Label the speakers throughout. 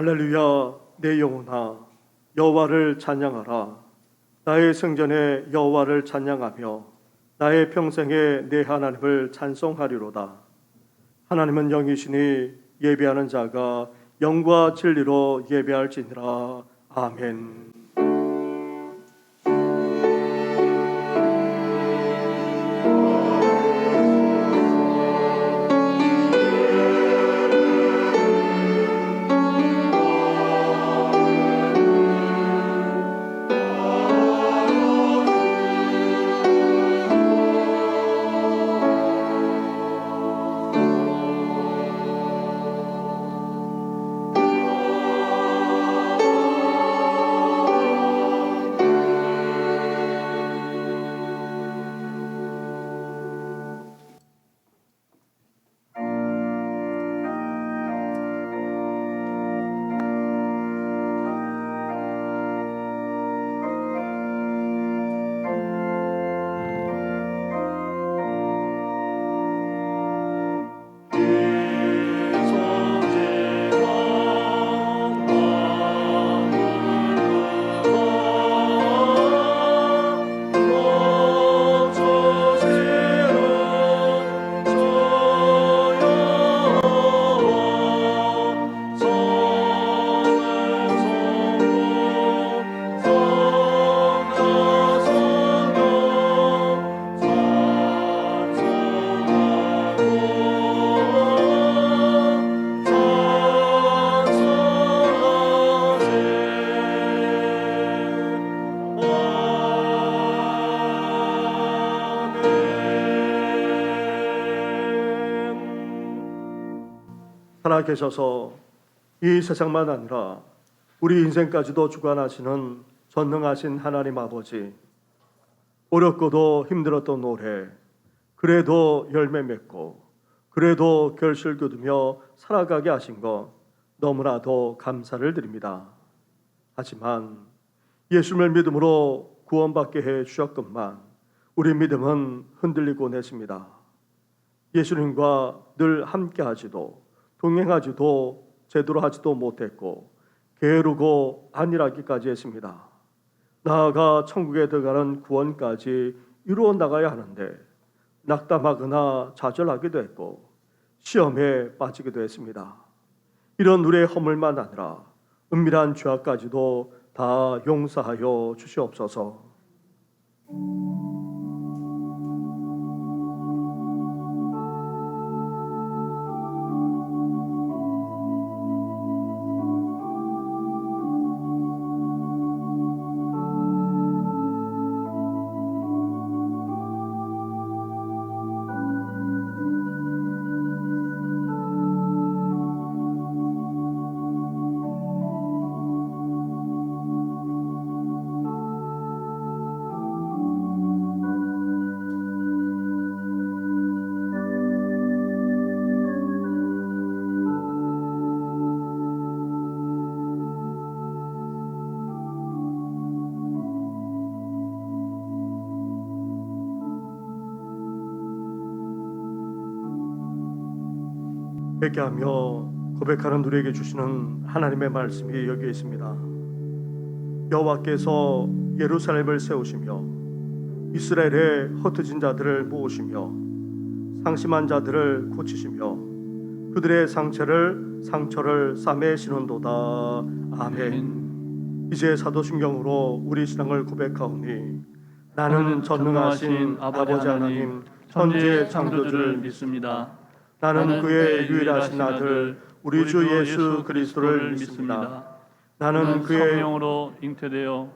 Speaker 1: 할렐루야. 내 영혼아 여호와를 찬양하라. 나의 성전에 여호와를 찬양하며 나의 평생에 내 하나님을 찬송하리로다. 하나님은 영이시니 예배하는 자가 영과 진리로 예배할지니라. 아멘. 살아계셔서 이 세상만 아니라 우리 인생까지도 주관하시는 전능하신 하나님 아버지, 어렵고도 힘들었던 올해 그래도 열매 맺고 그래도 결실 거두며 살아가게 하신 것 너무나도 감사를 드립니다. 하지만 예수님을 믿음으로 구원받게 해 주셨건만 우리 믿음은 흔들리곤 했습니다. 예수님과 늘 함께하지도 동행하지도 제대로 하지도 못했고 게으르고 안일하기까지 했습니다. 나아가 천국에 들어가는 구원까지 이루어 나가야 하는데 낙담하거나 좌절하기도 했고 시험에 빠지기도 했습니다. 이런 우리의 허물만 아니라 은밀한 죄악까지도 다 용서하여 주시옵소서. 회개하며 고백하는 우리에게 주시는 하나님의 말씀이 여기에 있습니다. 여호와께서 예루살렘을 세우시며 이스라엘의 흩어진 자들을 모으시며 상심한 자들을 고치시며 그들의 상처를 싸매시는도다. 아멘. 이제 사도신경으로 우리 신앙을 고백하오니 나는 전능하신 아버지 하나님 천지의 창조주를 믿습니다. 나는 그의 유일하신 아들 우리 주 예수 그리스도를 믿습니다. 나는 그의
Speaker 2: 성령으로 잉태되어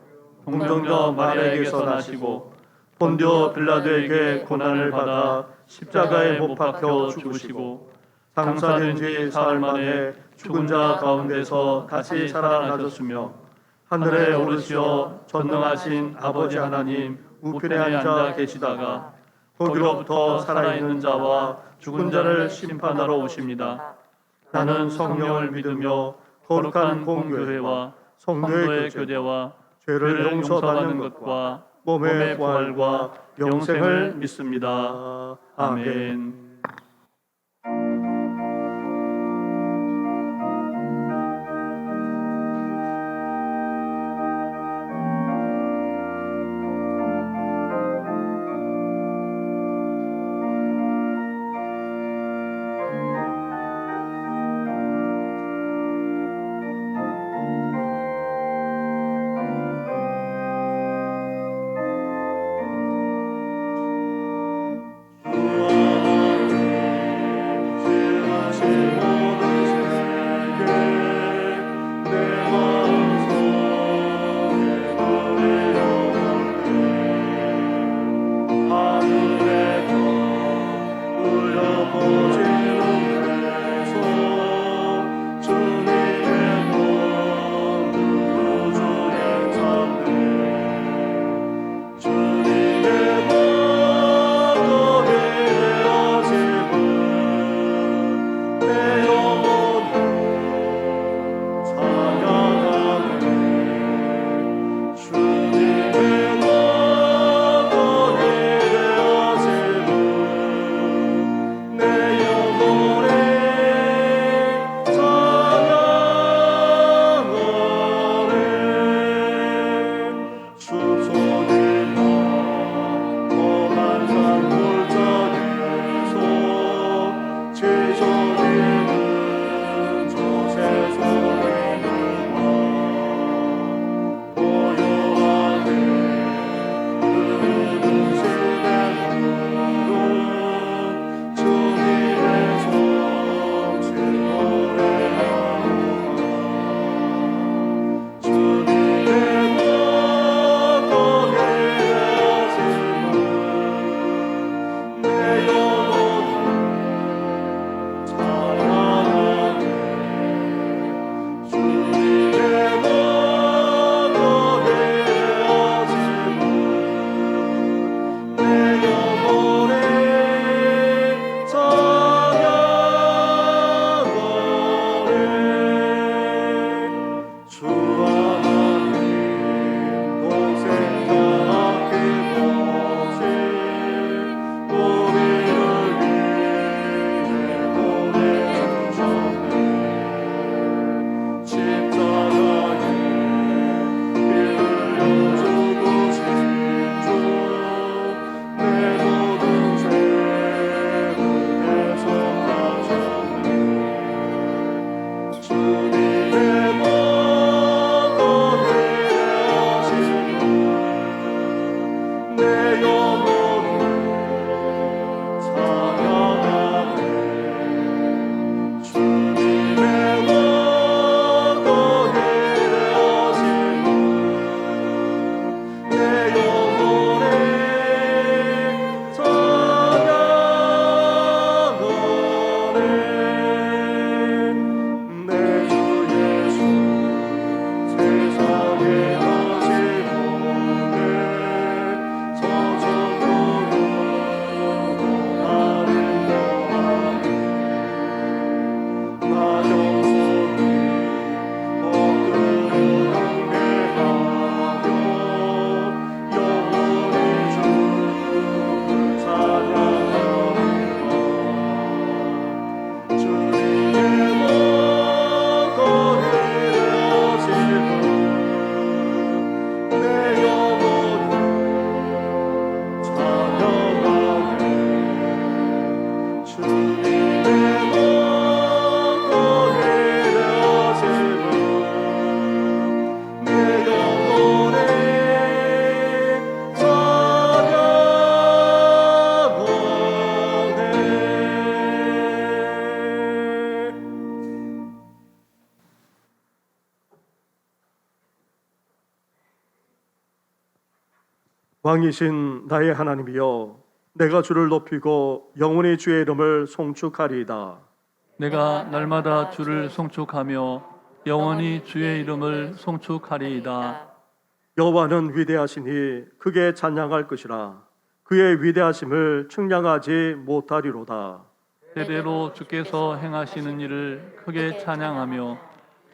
Speaker 1: 동정녀 마리아에게서 나시고 본디오 빌라도에게 고난을 받아 십자가에 못 박혀 죽으시고 장사된 지 사흘 만에 죽은 자 가운데서 다시 살아나셨으며 하늘에 오르시어 전능하신 아버지 하나님 우편에 앉아 계시다가 거기로부터 살아있는 자와 죽은 자를 심판하러 오십니다. 나는 성령을 믿으며 거룩한 공교회와 성도의 교제와 죄를 용서받는 것과 몸의 부활과 영생을 믿습니다. 아멘. 왕이신 나의 하나님이여, 내가 주를 높이고 영원히 주의 이름을 송축하리이다.
Speaker 2: 내가 날마다 주를 송축하며 영원히 주의 이름을 송축하리이다.
Speaker 1: 여호와는 위대하시니 크게 찬양할 것이라. 그의 위대하심을 측량하지 못하리로다.
Speaker 2: 대대로 주께서 행하시는 일을 크게 찬양하며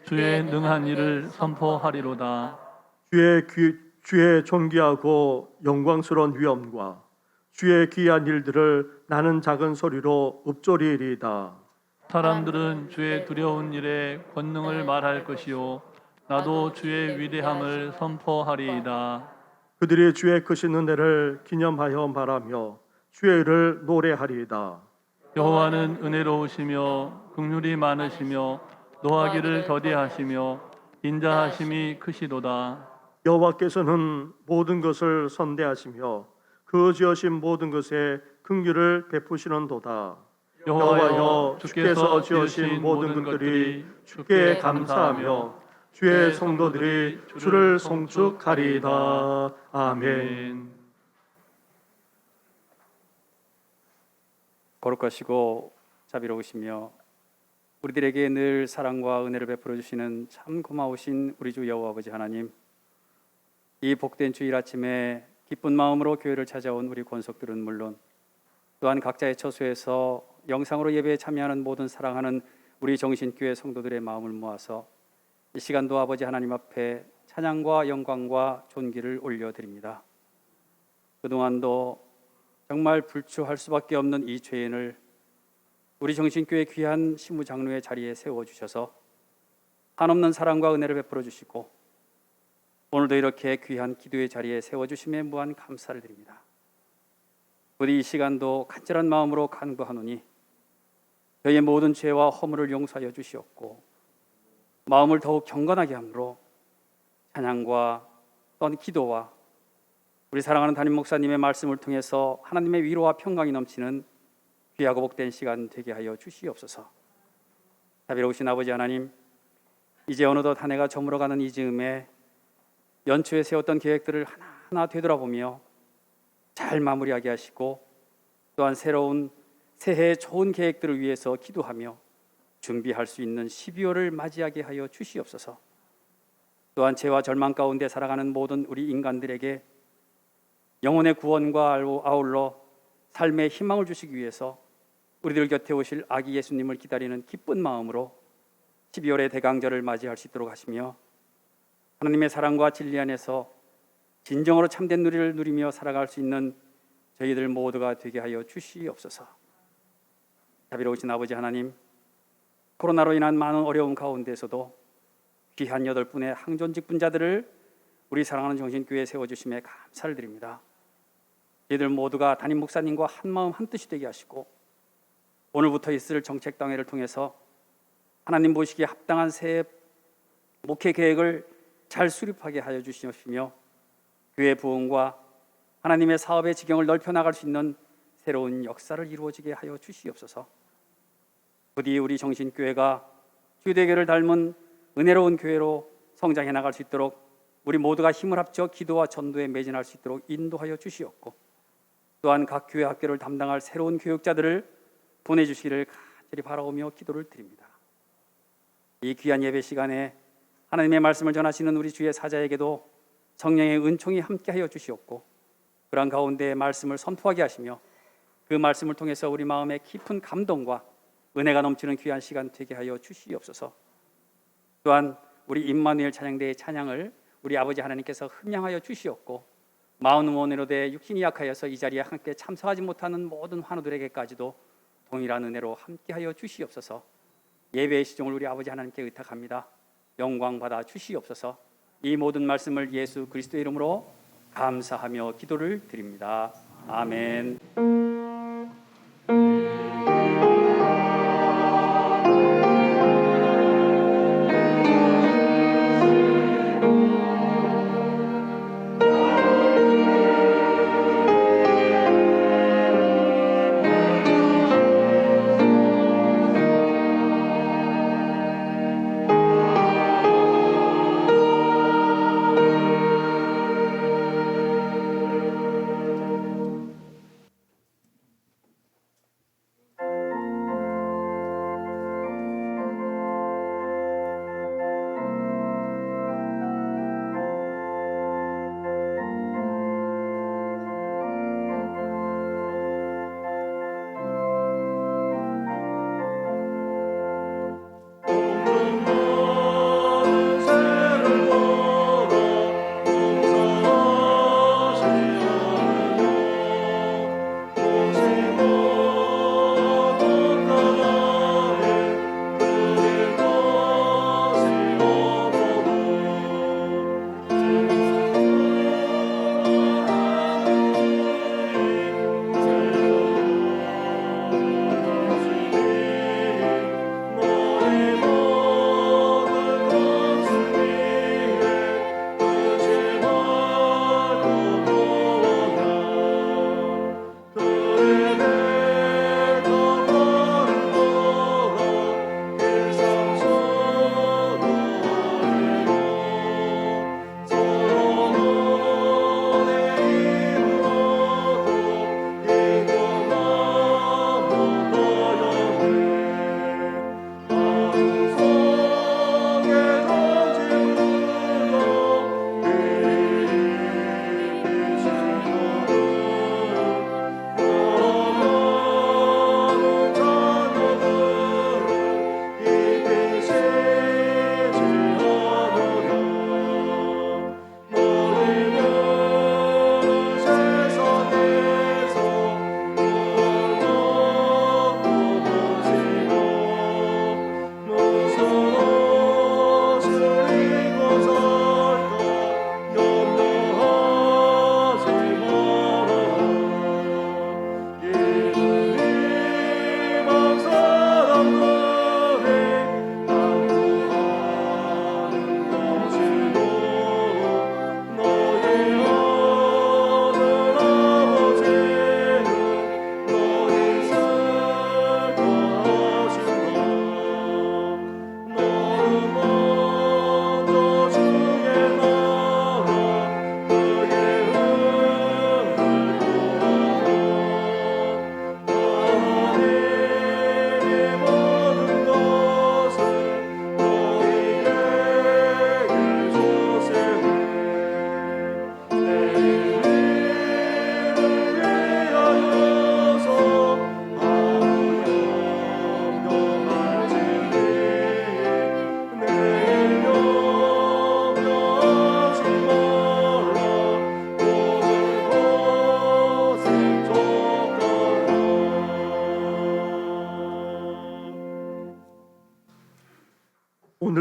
Speaker 2: 주의 능한 일을 선포하리로다.
Speaker 1: 주의 존귀하고 영광스러운 위엄과 주의 귀한 일들을 나는 작은 소리로 읊조리리이다.
Speaker 2: 사람들은 주의 두려운 일에 권능을 말할 것이요 나도 주의 위대함을 선포하리이다.
Speaker 1: 그들이 주의 크신 은혜를 기념하여 말하며 주의 의를 노래하리이다.
Speaker 2: 여호와는 은혜로우시며 긍휼이 많으시며 노하기를 더디하시며 인자하심이 크시도다.
Speaker 1: 여호와께서는 모든 것을 선대하시며 그 지으신 모든 것에 긍휼을 베푸시는도다. 여호와여, 주께서 지으신 모든 것들이 주께 감사하며 주의 성도들이 주를 송축하리이다. 아멘.
Speaker 3: 거룩하시고 자비로우시며 우리들에게 늘 사랑과 은혜를 베풀어 주시는 참 고마우신 우리 주 여호와 아버지 하나님, 이 복된 주일 아침에 기쁜 마음으로 교회를 찾아온 우리 권속들은 물론 또한 각자의 처소에서 영상으로 예배에 참여하는 모든 사랑하는 우리 정신교회 성도들의 마음을 모아서 이 시간도 아버지 하나님 앞에 찬양과 영광과 존귀를 올려드립니다. 그동안도 정말 불추할 수밖에 없는 이 죄인을 우리 정신교회 귀한 신무장로의 자리에 세워주셔서 한없는 사랑과 은혜를 베풀어 주시고 오늘도 이렇게 귀한 기도의 자리에 세워주심에 무한 감사를 드립니다. 부디 이 시간도 간절한 마음으로 간구하노니 저희의 모든 죄와 허물을 용서하여 주시옵고 마음을 더욱 경건하게 함으로 찬양과 또한 기도와 우리 사랑하는 담임 목사님의 말씀을 통해서 하나님의 위로와 평강이 넘치는 귀하고 복된 시간 되게 하여 주시옵소서. 자비로우신 아버지 하나님, 이제 어느덧 한 해가 저물어가는 이 즈음에 연초에 세웠던 계획들을 하나하나 되돌아보며 잘 마무리하게 하시고 또한 새로운 새해의 좋은 계획들을 위해서 기도하며 준비할 수 있는 12월을 맞이하게 하여 주시옵소서. 또한 죄와 절망 가운데 살아가는 모든 우리 인간들에게 영혼의 구원과 아울러 삶의 희망을 주시기 위해서 우리들 곁에 오실 아기 예수님을 기다리는 기쁜 마음으로 12월의 대강절을 맞이할 수 있도록 하시며 하나님의 사랑과 진리 안에서 진정으로 참된 누리를 누리며 살아갈 수 있는 저희들 모두가 되게 하여 주시옵소서. 자비로우신 아버지 하나님, 코로나로 인한 많은 어려움 가운데서도 귀한 8분의 항존 직분자들을 우리 사랑하는 정신교회에 세워주심에 감사를 드립니다. 저희들 모두가 담임 목사님과 한마음 한뜻이 되게 하시고 오늘부터 있을 정책당회를 통해서 하나님 보시기에 합당한 새해 목회 계획을 잘 수립하게 하여 주시며 교회 부흥과 하나님의 사업의 지경을 넓혀 나갈 수 있는 새로운 역사를 이루어지게 하여 주시옵소서. 부디 우리 정신교회가 주대교를 닮은 은혜로운 교회로 성장해 나갈 수 있도록 우리 모두가 힘을 합쳐 기도와 전도에 매진할 수 있도록 인도하여 주시옵고 또한 각 교회 학교를 담당할 새로운 교육자들을 보내주시기를 간절히 바라오며 기도를 드립니다. 이 귀한 예배 시간에 하나님의 말씀을 전하시는 우리 주의 사자에게도 성령의 은총이 함께하여 주시옵고 그러한 가운데 말씀을 선포하게 하시며 그 말씀을 통해서 우리 마음에 깊은 감동과 은혜가 넘치는 귀한 시간 되게 하여 주시옵소서. 또한 우리 임마누엘 찬양대의 찬양을 우리 아버지 하나님께서 흠양하여 주시옵고 마흔 원으로대 육신이 약하여서 이 자리에 함께 참석하지 못하는 모든 환우들에게까지도 동일한 은혜로 함께하여 주시옵소서. 예배의 시종을 우리 아버지 하나님께 의탁합니다. 영광 받아 주시옵소서. 이 모든 말씀을 예수 그리스도의 이름으로 감사하며 기도를 드립니다. 아멘.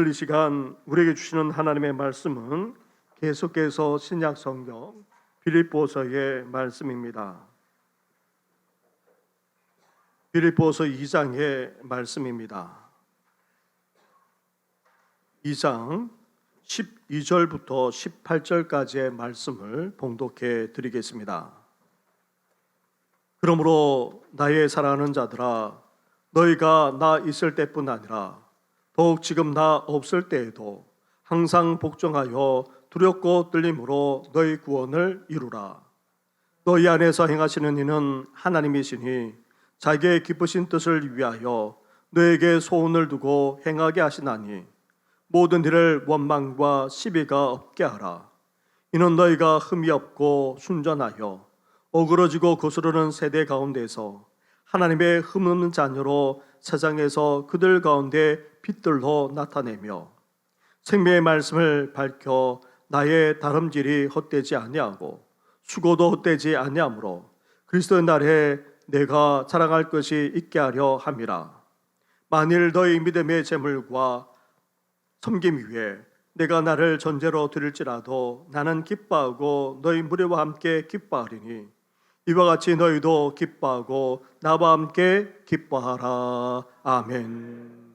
Speaker 1: 오늘 이 시간 우리에게 주시는 하나님의 말씀은 계속해서 신약 성경 빌립보서의 말씀입니다. 빌립보서 2장의 말씀입니다. 2장 12절부터 18절까지의 말씀을 봉독해 드리겠습니다. 그러므로 나의 사랑하는 자들아, 너희가 나 있을 때뿐 아니라 더욱 지금 나 없을 때에도 항상 복종하여 두렵고 떨림으로 너희 구원을 이루라. 너희 안에서 행하시는 이는 하나님이시니 자기의 기쁘신 뜻을 위하여 너에게 소원을 두고 행하게 하시나니 모든 일을 원망과 시비가 없게 하라. 이는 너희가 흠이 없고 순전하여 어그러지고 거스르는 세대 가운데서 하나님의 흠없는 자녀로 세상에서 그들 가운데 빛들로 나타내며 생명의 말씀을 밝혀 나의 다름질이 헛되지 아니하고 수고도 헛되지 아니하므로 그리스도의 날에 내가 자랑할 것이 있게 하려 함이라. 만일 너희 믿음의 재물과 섬김 위에 내가 나를 전제로 드릴지라도 나는 기뻐하고 너희 무리와 함께 기뻐하리니 이와 같이 너희도 기뻐하고 나와 함께 기뻐하라. 아멘.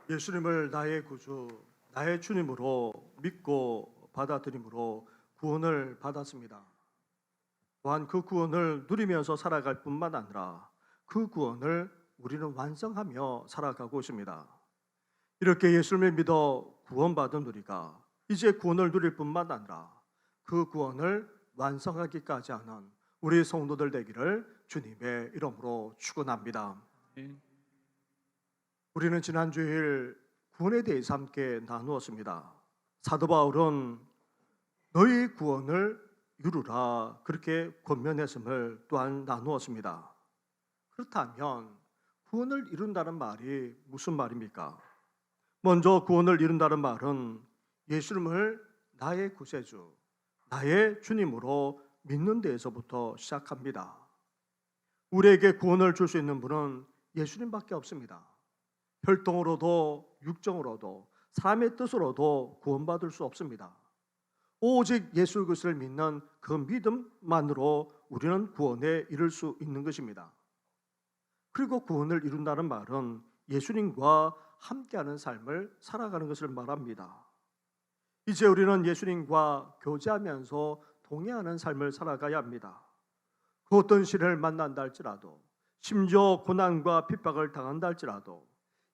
Speaker 1: 예수님을 나의 구주, 나의 주님으로 믿고 받아들임으로 구원을 받았습니다. 또한 그 구원을 누리면서 살아갈 뿐만 아니라 그 구원을 우리는 완성하며 살아가고 있습니다. 이렇게 예수님을 믿어 구원받은 우리가 이제 구원을 누릴 뿐만 아니라 그 구원을 완성하기까지 하는 우리 성도들 되기를 주님의 이름으로 축원합니다.
Speaker 2: 아멘.
Speaker 1: 우리는 지난 주일 구원에 대해서 함께 나누었습니다. 사도 바울은 너희 구원을 이루라 그렇게 권면했음을 또한 나누었습니다. 그렇다면 구원을 이룬다는 말이 무슨 말입니까? 먼저 구원을 이룬다는 말은 예수님을 나의 구세주, 나의 주님으로 믿는 데에서부터 시작합니다. 우리에게 구원을 줄 수 있는 분은 예수님밖에 없습니다. 혈통으로도 육정으로도 사람의 뜻으로도 구원받을 수 없습니다. 오직 예수 그리스도를 믿는 그 믿음만으로 우리는 구원에 이를 수 있는 것입니다. 그리고 구원을 이룬다는 말은 예수님과 함께하는 삶을 살아가는 것을 말합니다. 이제 우리는 예수님과 교제하면서 동행하는 삶을 살아가야 합니다. 그 어떤 시련을 만난다 할지라도, 심지어 고난과 핍박을 당한다 할지라도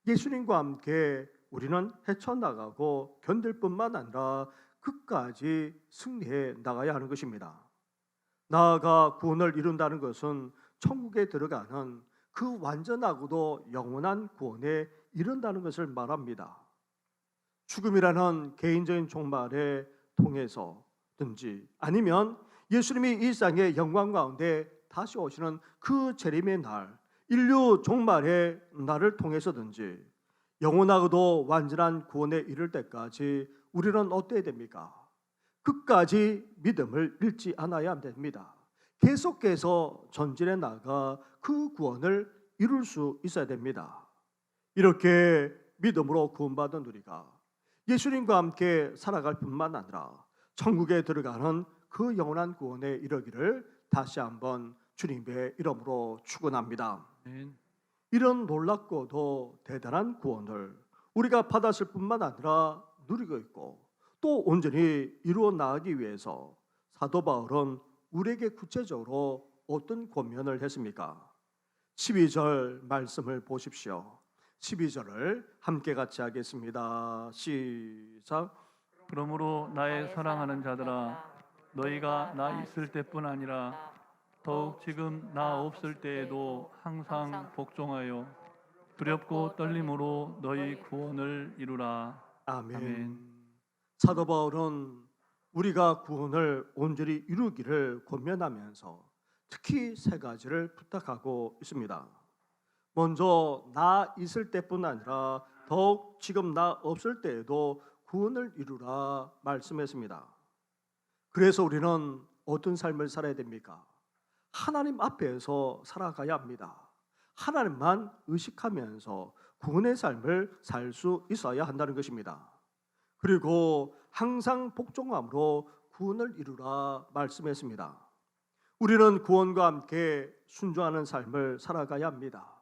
Speaker 1: 예수님과 함께 우리는 헤쳐나가고 견딜 뿐만 아니라 끝까지 승리해 나가야 하는 것입니다. 나아가 구원을 이룬다는 것은 천국에 들어가는 그 완전하고도 영원한 구원에 이른다는 것을 말합니다. 죽음이라는 개인적인 종말에 통해서든지 아니면 예수님이 이 세상의 영광 가운데 다시 오시는 그 재림의 날, 인류 종말의 날을 통해서든지 영원하고도 완전한 구원에 이를 때까지 우리는 어때야 됩니까? 끝까지 믿음을 잃지 않아야 됩니다. 계속해서 전진해 나가 그 구원을 이룰 수 있어야 됩니다. 이렇게 믿음으로 구원받은 우리가 예수님과 함께 살아갈 뿐만 아니라 천국에 들어가는 그 영원한 구원에 이르기를 다시 한번 주님의 이름으로 축원합니다.
Speaker 2: 아멘.
Speaker 1: 이런 놀랍고도 대단한 구원을 우리가 받았을 뿐만 아니라 누리고 있고 또 온전히 이루어 나가기 위해서 사도 바울은 우리에게 구체적으로 어떤 권면을 했습니까? 12절 말씀을 보십시오. 12절을 함께 같이 하겠습니다. 시작.
Speaker 2: 그러므로 나의 사랑하는 자들아, 너희가 나 있을 때뿐 아니라 더욱 지금 나 없을 때에도 항상 복종하여 두렵고 떨림으로 너희 구원을 이루라.
Speaker 1: 아멘.
Speaker 2: 아멘.
Speaker 1: 사도 바울은 우리가 구원을 온전히 이루기를 권면하면서 특히 세 가지를 부탁하고 있습니다. 먼저 나 있을 때뿐 아니라 더욱 지금 나 없을 때에도 구원을 이루라 말씀했습니다. 그래서 우리는 어떤 삶을 살아야 됩니까? 하나님 앞에서 살아가야 합니다. 하나님만 의식하면서 구원의 삶을 살 수 있어야 한다는 것입니다. 그리고 항상 복종함으로 구원을 이루라 말씀했습니다. 우리는 구원과 함께 순종하는 삶을 살아가야 합니다.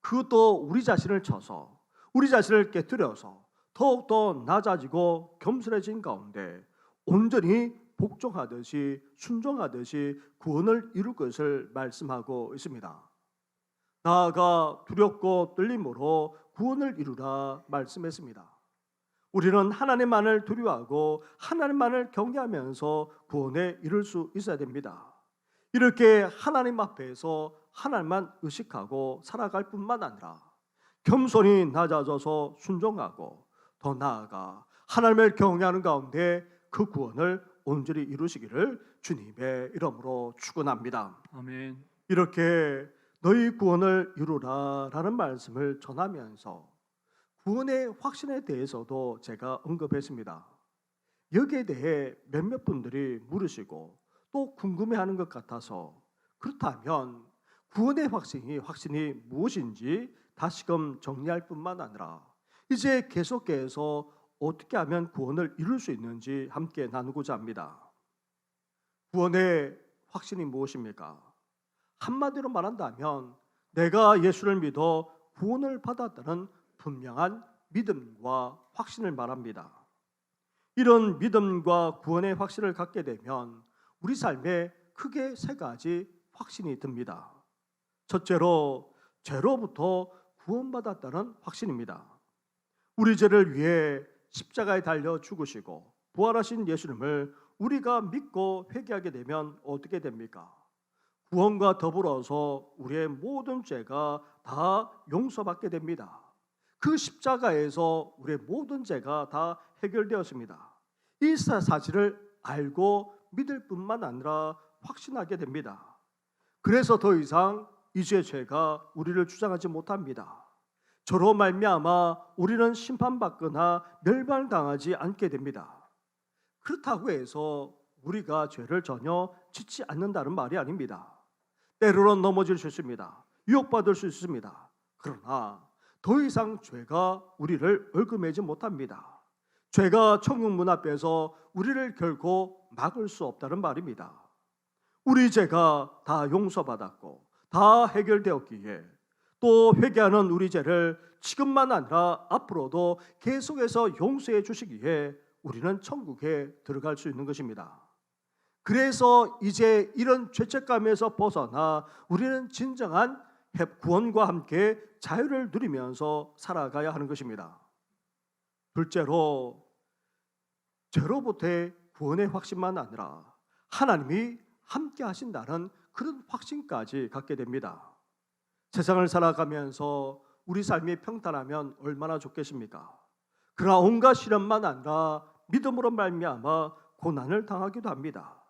Speaker 1: 그것도 우리 자신을 쳐서 우리 자신을 깨뜨려서 더욱더 낮아지고 겸손해진 가운데 온전히 복종하듯이 순종하듯이 구원을 이룰 것을 말씀하고 있습니다. 나아가 두렵고 떨림으로 구원을 이루라 말씀했습니다. 우리는 하나님만을 두려워하고 하나님만을 경외하면서 구원에 이룰 수 있어야 됩니다. 이렇게 하나님 앞에서 하나님만 의식하고 살아갈 뿐만 아니라 겸손히 낮아져서 순종하고 더 나아가 하나님을 경외하는 가운데 그 구원을 온전히 이루시기를 주님의 이름으로 축원합니다.
Speaker 2: 아멘.
Speaker 1: 이렇게 너희 구원을 이루라라는 말씀을 전하면서 구원의 확신에 대해서도 제가 언급했습니다. 여기에 대해 몇몇 분들이 물으시고 또 궁금해하는 것 같아서 그렇다면 구원의 확신이 무엇인지 다시금 정리할 뿐만 아니라 이제 계속해서 어떻게 하면 구원을 이룰 수 있는지 함께 나누고자 합니다. 구원의 확신이 무엇입니까? 한마디로 말한다면 내가 예수를 믿어 구원을 받았다는 분명한 믿음과 확신을 말합니다. 이런 믿음과 구원의 확신을 갖게 되면 우리 삶에 크게 세 가지 확신이 듭니다. 첫째로 죄로부터 구원받았다는 확신입니다. 우리 죄를 위해 십자가에 달려 죽으시고 부활하신 예수님을 우리가 믿고 회개하게 되면 어떻게 됩니까? 구원과 더불어서 우리의 모든 죄가 다 용서받게 됩니다. 그 십자가에서 우리의 모든 죄가 다 해결되었습니다. 이 사실을 알고 믿을 뿐만 아니라 확신하게 됩니다. 그래서 더 이상 이제 죄가 우리를 주장하지 못합니다. 저로 말미암아 우리는 심판받거나 멸망당하지 않게 됩니다. 그렇다고 해서 우리가 죄를 전혀 짓지 않는다는 말이 아닙니다. 때로는 넘어질 수 있습니다. 유혹받을 수 있습니다. 그러나 더 이상 죄가 우리를 얽매지 못합니다. 죄가 천국 문 앞에서 우리를 결코 막을 수 없다는 말입니다. 우리 죄가 다 용서받았고 다 해결되었기에 또 회개하는 우리 죄를 지금만 아니라 앞으로도 계속해서 용서해 주시기에 우리는 천국에 들어갈 수 있는 것입니다. 그래서 이제 이런 죄책감에서 벗어나 우리는 진정한 구원과 함께 자유를 누리면서 살아가야 하는 것입니다. 둘째로 죄로부터의 구원의 확신만 아니라 하나님이 함께 하신다는 그런 확신까지 갖게 됩니다. 세상을 살아가면서 우리 삶이 평탄하면 얼마나 좋겠습니까? 그러나 온갖 시련만 아니라 믿음으로 말미암아 고난을 당하기도 합니다.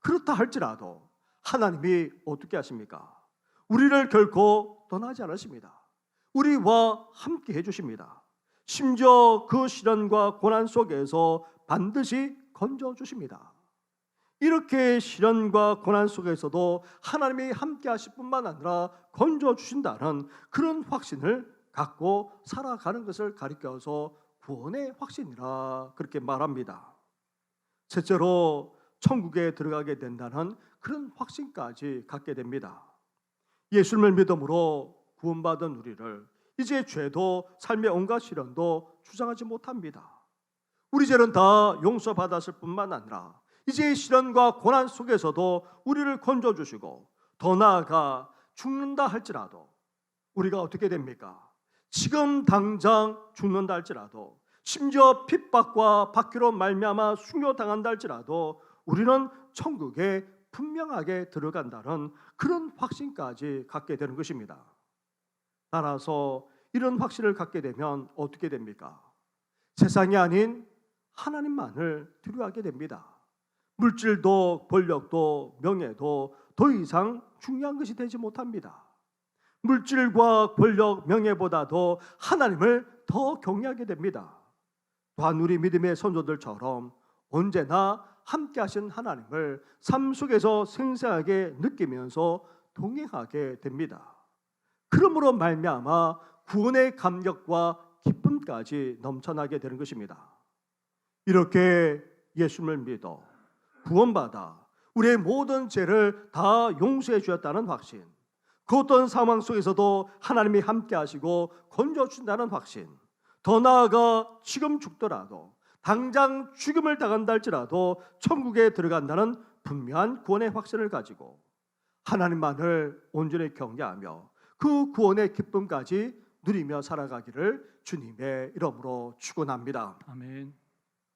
Speaker 1: 그렇다 할지라도 하나님이 어떻게 하십니까? 우리를 결코 떠나지 않으십니다. 우리와 함께 해주십니다. 심지어 그 시련과 고난 속에서 반드시 건져주십니다. 이렇게 시련과 고난 속에서도 하나님이 함께 하실 뿐만 아니라 건져주신다는 그런 확신을 갖고 살아가는 것을 가리켜서 구원의 확신이라 그렇게 말합니다. 셋째로 천국에 들어가게 된다는 그런 확신까지 갖게 됩니다. 예수님을 믿음으로 구원받은 우리를 이제 죄도 삶의 온갖 시련도 주장하지 못합니다. 우리 죄는 다 용서받았을 뿐만 아니라 이제 시련과 고난 속에서도 우리를 건져주시고 더 나아가 죽는다 할지라도 우리가 어떻게 됩니까? 지금 당장 죽는다 할지라도 심지어 핍박과 박해로 말미암아 순교당한다 할지라도 우리는 천국에 분명하게 들어간다는 그런 확신까지 갖게 되는 것입니다. 따라서 이런 확신을 갖게 되면 어떻게 됩니까? 세상이 아닌 하나님만을 두려워하게 됩니다. 물질도 권력도 명예도 더 이상 중요한 것이 되지 못합니다. 물질과 권력, 명예보다도 하나님을 더 경외하게 됩니다. 또한 우리 믿음의 선조들처럼 언제나 함께 하신 하나님을 삶 속에서 생생하게 느끼면서 동행하게 됩니다. 그러므로 말미암아 구원의 감격과 기쁨까지 넘쳐나게 되는 것입니다. 이렇게 예수님을 믿어 구원받아 우리의 모든 죄를 다 용서해 주었다는 확신, 그 어떤 상황 속에서도 하나님이 함께 하시고 건져준다는 확신, 더 나아가 지금 죽더라도 당장 죽음을 당한다 할지라도 천국에 들어간다는 분명한 구원의 확신을 가지고 하나님만을 온전히 경외하며 그 구원의 기쁨까지 누리며 살아가기를 주님의 이름으로 축원합니다.
Speaker 2: 아멘.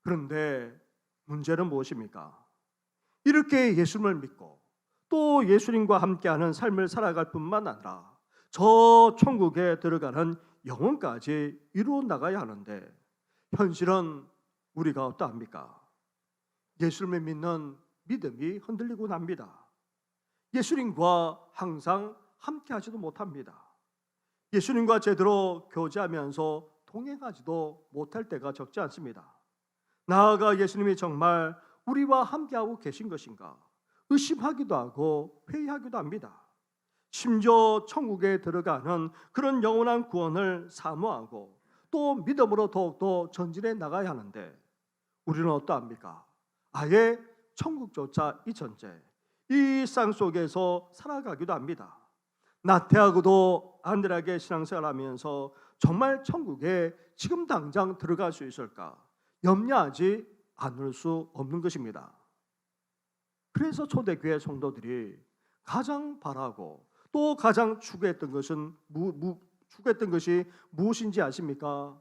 Speaker 1: 그런데 문제는 무엇입니까? 이렇게 예수님을 믿고 또 예수님과 함께하는 삶을 살아갈 뿐만 아니라 저 천국에 들어가는 영혼까지 이루어 나가야 하는데 현실은 우리가 어떠합니까? 예수님을 믿는 믿음이 흔들리곤 합니다. 예수님과 항상 함께하지도 못합니다. 예수님과 제대로 교제하면서 동행하지도 못할 때가 적지 않습니다. 나아가 예수님이 정말 우리와 함께하고 계신 것인가 의심하기도 하고 회의하기도 합니다. 심지어 천국에 들어가는 그런 영원한 구원을 사모하고 또 믿음으로 더욱더 전진해 나가야 하는데 우리는 어떠합니까? 아예 천국조차 이천째 이 일상 속에서 살아가기도 합니다. 나태하고도 안일하게 신앙생활하면서 정말 천국에 지금 당장 들어갈 수 있을까 염려하지 않을 수 없는 것입니다. 그래서 초대교회 성도들이 가장 바라고 또 가장 추구했던 것이 무엇인지 아십니까?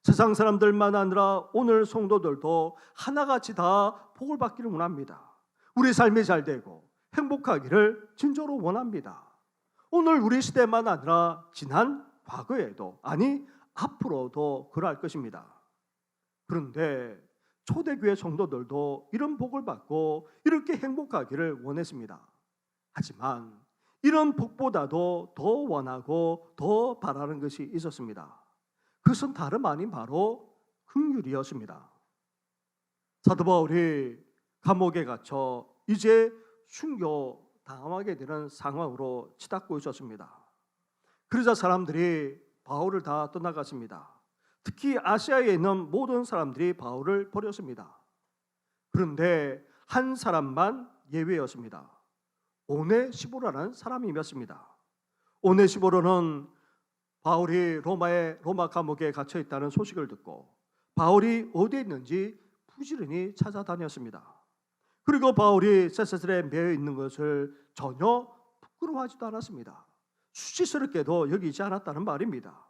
Speaker 1: 세상 사람들만 아니라 오늘 성도들도 하나같이 다 복을 받기를 원합니다. 우리 삶이 잘 되고 행복하기를 진짜로 원합니다. 오늘 우리 시대만 아니라 지난 과거에도, 아니 앞으로도 그럴 것입니다. 그런데 초대교회 성도들도 이런 복을 받고 이렇게 행복하기를 원했습니다. 하지만 이런 복보다도 더 원하고 더 바라는 것이 있었습니다. 그것은 다름 아닌 바로 긍휼이었습니다. 사도 바울이 감옥에 갇혀 이제 순교 당하게 되는 상황으로 치닫고 있었습니다. 그러자 사람들이 바울을 다 떠나갔습니다. 특히 아시아에 있는 모든 사람들이 바울을 버렸습니다. 그런데 한 사람만 예외였습니다. 오네시보라는 사람이었습니다. 오네시보로는 바울이 로마 감옥에 갇혀 있다는 소식을 듣고 바울이 어디에 있는지 부지런히 찾아다녔습니다. 그리고 바울이 세사슬에 매여 있는 것을 전혀 부끄러워하지도 않았습니다. 수치스럽게도 여기지 않았다는 말입니다.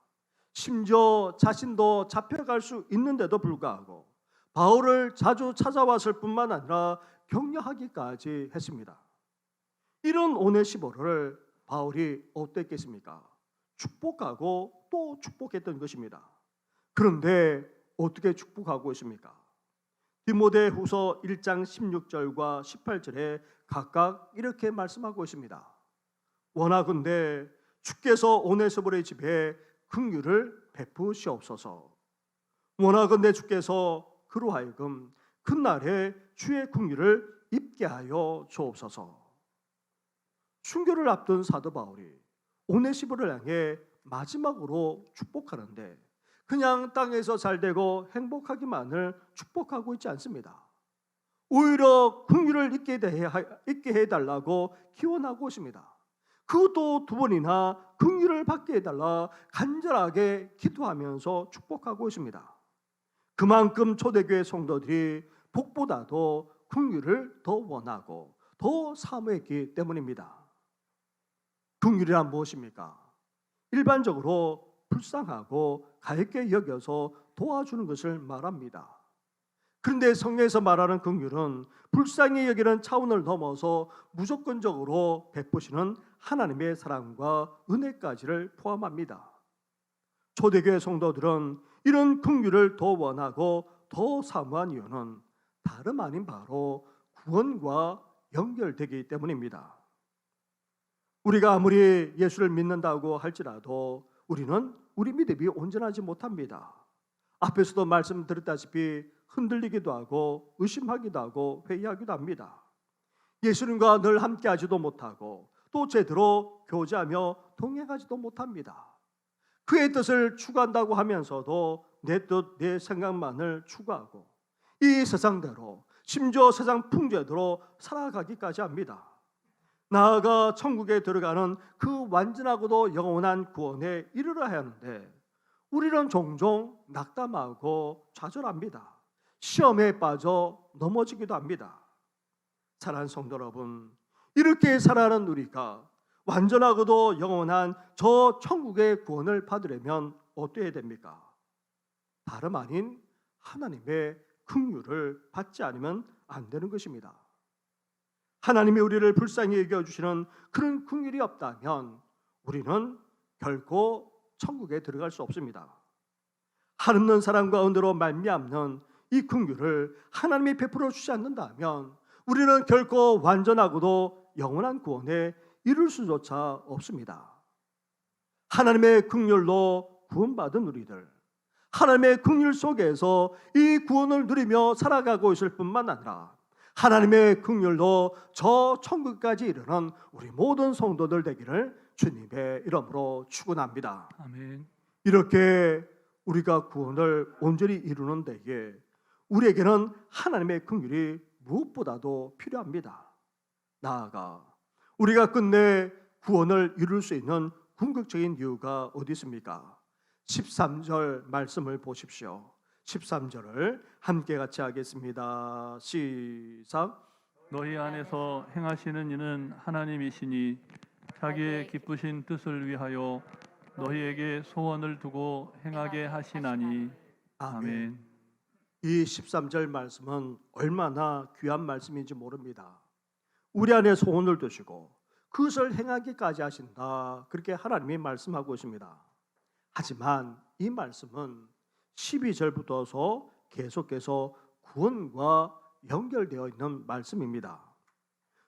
Speaker 1: 심지어 자신도 잡혀갈 수 있는데도 불구하고 바울을 자주 찾아왔을 뿐만 아니라 격려하기까지 했습니다. 이런 오네시보를 바울이 어땠겠습니까? 축복하고 또 축복했던 것입니다. 그런데 어떻게 축복하고 있습니까? 디모데후서 1장 16절과 18절에 각각 이렇게 말씀하고 있습니다. 원하건대 주께서 오네시보의 집에 긍휼을 베푸시옵소서. 원하건대 주께서 그로 하여금 그날에 주의 긍휼을 입게 하여 주옵소서. 순교를 앞둔 사도 바울이 오네시보를 향해 마지막으로 축복하는데 그냥 땅에서 잘되고 행복하기만을 축복하고 있지 않습니다. 오히려 긍휼을 잊게 해달라고 기원하고 있습니다. 그것도 두 번이나 긍휼을 받게 해달라 간절하게 기도하면서 축복하고 있습니다. 그만큼 초대교회 성도들이 복보다도 긍휼을 더 원하고 더 사모했기 때문입니다. 긍휼이란 무엇입니까? 일반적으로 불쌍하고 가볍게 여겨서 도와주는 것을 말합니다. 그런데 성경에서 말하는 긍휼은 불쌍히 여기는 차원을 넘어서 무조건적으로 베푸시는 하나님의 사랑과 은혜까지를 포함합니다. 초대교회 성도들은 이런 긍휼을 더 원하고 더 사모한 이유는 다름 아닌 바로 구원과 연결되기 때문입니다. 우리가 아무리 예수를 믿는다고 할지라도 우리는 우리 믿음이 온전하지 못합니다. 앞에서도 말씀드렸다시피 흔들리기도 하고 의심하기도 하고 회의하기도 합니다. 예수님과 늘 함께하지도 못하고 또 제대로 교제하며 동행하지도 못합니다. 그의 뜻을 추구한다고 하면서도 내 뜻, 내 생각만을 추구하고 이 세상대로 심지어 세상 풍조대로 살아가기까지 합니다. 나아가 천국에 들어가는 그 완전하고도 영원한 구원에 이르러야 하는데 우리는 종종 낙담하고 좌절합니다. 시험에 빠져 넘어지기도 합니다. 사랑하는 성도 여러분, 이렇게 살아가는 우리가 완전하고도 영원한 저 천국의 구원을 받으려면 어떻게 해야 됩니까? 다름 아닌 하나님의 긍휼을 받지 않으면 안 되는 것입니다. 하나님이 우리를 불쌍히 여겨주시는 그런 긍휼이 없다면 우리는 결코 천국에 들어갈 수 없습니다. 하늘는 사랑과 은혜로 말미암는 이 긍휼을 하나님이 베풀어 주지 않는다면 우리는 결코 완전하고도 영원한 구원에 이룰 수조차 없습니다. 하나님의 긍휼로 구원받은 우리들, 하나님의 긍휼 속에서 이 구원을 누리며 살아가고 있을 뿐만 아니라 하나님의 긍휼로 저 천국까지 이르는 우리 모든 성도들 되기를 주님의 이름으로 축원합니다.
Speaker 2: 아멘.
Speaker 1: 이렇게 우리가 구원을 온전히 이루는 데에 우리에게는 하나님의 긍휼이 무엇보다도 필요합니다. 나아가 우리가 끝내 구원을 이룰 수 있는 궁극적인 이유가 어디 있습니까? 13절 말씀을 보십시오. 13절을 함께 같이 하겠습니다. 시작.
Speaker 2: 너희 안에서 행하시는 이는 하나님이시니 자기의 기쁘신 뜻을 위하여 너희에게 소원을 두고 행하게 하시나니. 아멘.
Speaker 1: 이 13절 말씀은 얼마나 귀한 말씀인지 모릅니다. 우리 안에 소원을 두시고 그것을 행하기까지 하신다, 그렇게 하나님이 말씀하고 있습니다. 하지만 이 말씀은 12절부터서 계속해서 구원과 연결되어 있는 말씀입니다.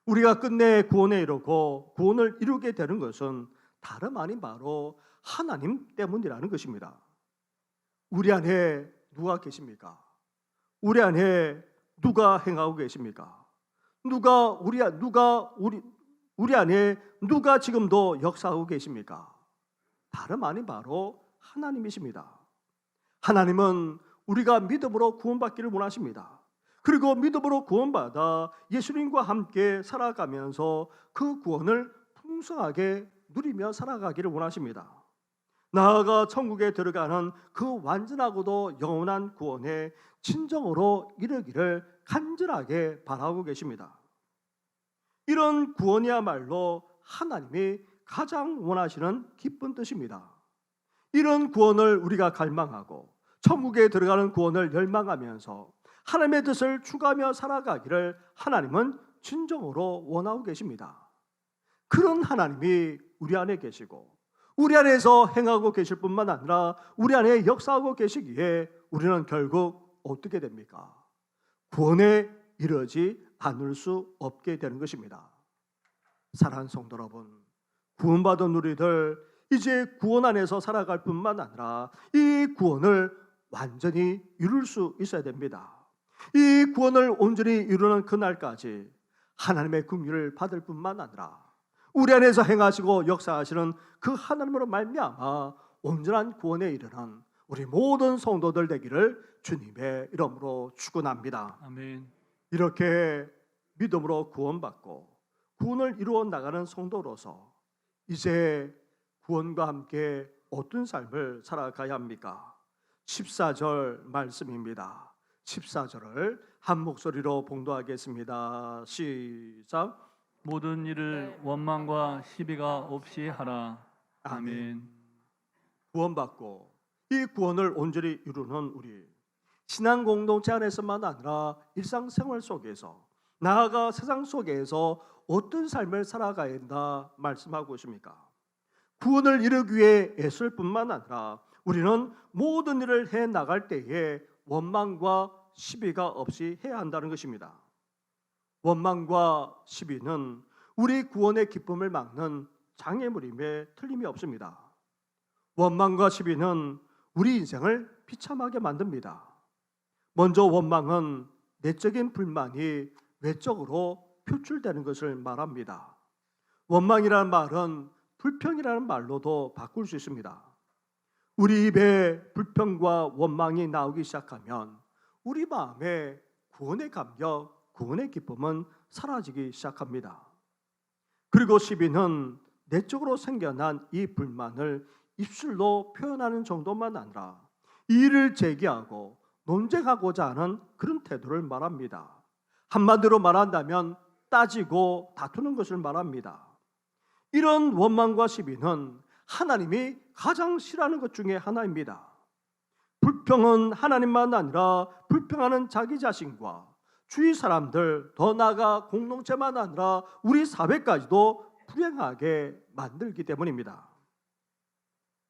Speaker 1: 우리가 끝내 구원에 이르고 구원을 이루게 되는 것은 다름 아닌 바로 하나님 때문이라는 것입니다. 우리 안에 누가 계십니까? 우리 안에 누가 행하고 계십니까? 우리 안에 누가 지금도 역사하고 계십니까? 다름 아닌 바로 하나님이십니다. 하나님은 우리가 믿음으로 구원받기를 원하십니다. 그리고 믿음으로 구원받아 예수님과 함께 살아가면서 그 구원을 풍성하게 누리며 살아가기를 원하십니다. 나아가 천국에 들어가는 그 완전하고도 영원한 구원에 진정으로 이르기를 간절하게 바라고 계십니다. 이런 구원이야말로 하나님이 가장 원하시는 기쁜 뜻입니다. 이런 구원을 우리가 갈망하고 천국에 들어가는 구원을 열망하면서 하나님의 뜻을 추구하며 살아가기를 하나님은 진정으로 원하고 계십니다. 그런 하나님이 우리 안에 계시고 우리 안에서 행하고 계실 뿐만 아니라 우리 안에 역사하고 계시기에 우리는 결국 어떻게 됩니까? 구원에 이르지 않을 수 없게 되는 것입니다. 사랑하는 성도 여러분, 구원받은 우리들 이제 구원 안에서 살아갈 뿐만 아니라 이 구원을 완전히 이룰 수 있어야 됩니다. 이 구원을 온전히 이루는 그날까지 하나님의 긍휼을 받을 뿐만 아니라 우리 안에서 행하시고 역사하시는 그 하나님으로 말미암아 온전한 구원에 이르는 우리 모든 성도들 되기를 주님의 이름으로 축원합니다.
Speaker 2: 아멘.
Speaker 1: 이렇게 믿음으로 구원받고 구원을 이루어 나가는 성도로서 이제 구원과 함께 어떤 삶을 살아가야 합니까? 14절 말씀입니다. 14절을 한 목소리로 봉독하겠습니다. 시작.
Speaker 2: 모든 일을 원망과 시비가 없이 하라. 아멘.
Speaker 1: 구원받고 이 구원을 온전히 이루는 우리 신앙 공동체 안에서만 아니라 일상생활 속에서 나아가 세상 속에서 어떤 삶을 살아가야 한다 말씀하고 있습니까? 구원을 이루기 위해 애쓸 뿐만 아니라 우리는 모든 일을 해 나갈 때에 원망과 시비가 없이 해야 한다는 것입니다. 원망과 시비는 우리 구원의 기쁨을 막는 장애물임에 틀림이 없습니다. 원망과 시비는 우리 인생을 비참하게 만듭니다. 먼저 원망은 내적인 불만이 외적으로 표출되는 것을 말합니다. 원망이라는 말은 불평이라는 말로도 바꿀 수 있습니다. 우리 입에 불평과 원망이 나오기 시작하면 우리 마음에 구원의 감격, 구원의 기쁨은 사라지기 시작합니다. 그리고 시비는 내적으로 생겨난 이 불만을 입술로 표현하는 정도만 아니라 이의를 제기하고 논쟁하고자 하는 그런 태도를 말합니다. 한마디로 말한다면 따지고 다투는 것을 말합니다. 이런 원망과 시비는 하나님이 가장 싫어하는 것 중에 하나입니다. 불평은 하나님만 아니라 불평하는 자기 자신과 주위 사람들, 더 나아가 공동체만 아니라 우리 사회까지도 불행하게 만들기 때문입니다.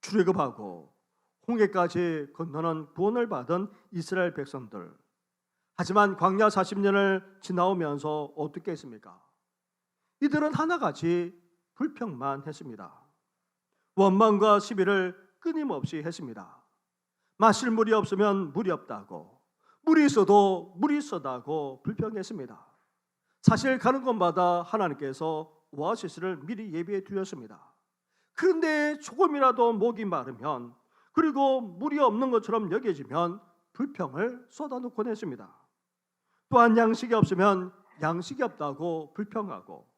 Speaker 1: 출애굽하고 홍해까지 건너는 구원을 받은 이스라엘 백성들, 하지만 광야 40년을 지나오면서 어떻게 했습니까? 이들은 하나같이 불평만 했습니다. 원망과 시비를 끊임없이 했습니다. 마실 물이 없으면 물이 없다고, 물이 있어도 물이 있었다고 불평했습니다. 사실 가는 곳마다 하나님께서 오아시스를 미리 예비해 두셨습니다. 그런데 조금이라도 목이 마르면, 그리고 물이 없는 것처럼 여겨지면 불평을 쏟아놓곤 했습니다. 또한 양식이 없으면 양식이 없다고 불평하고,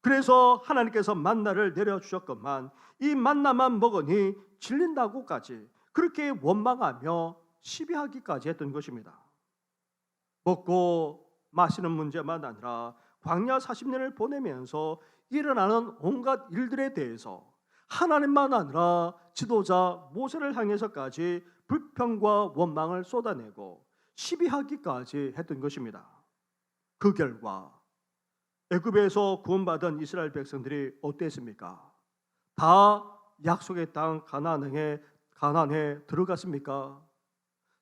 Speaker 1: 그래서 하나님께서 만나를 내려주셨건만 이 만나만 먹으니 질린다고까지 그렇게 원망하며 시비하기까지 했던 것입니다. 먹고 마시는 문제만 아니라 광야 40년을 보내면서 일어나는 온갖 일들에 대해서 하나님만 아니라 지도자 모세를 향해서까지 불평과 원망을 쏟아내고 시비하기까지 했던 것입니다. 그 결과 애굽에서 구원받은 이스라엘 백성들이 어땠습니까? 다 약속의 땅 가나안에 들어갔습니까?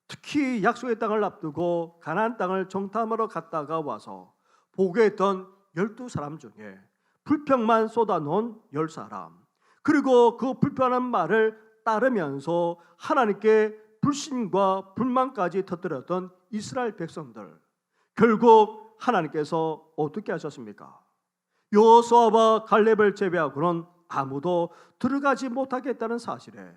Speaker 1: 특히 약속의 땅을 앞두고 가나안 땅을 정탐하러 갔다가 와서 보게 했던 12사람 중에 불평만 쏟아놓은 10사람, 그리고 그 불평하는 말을 따르면서 하나님께 불신과 불만까지 터뜨렸던 이스라엘 백성들, 결국 하나님께서 어떻게 하셨습니까? 여호수아와 갈렙을 제외하고는 아무도 들어가지 못하겠다는 사실에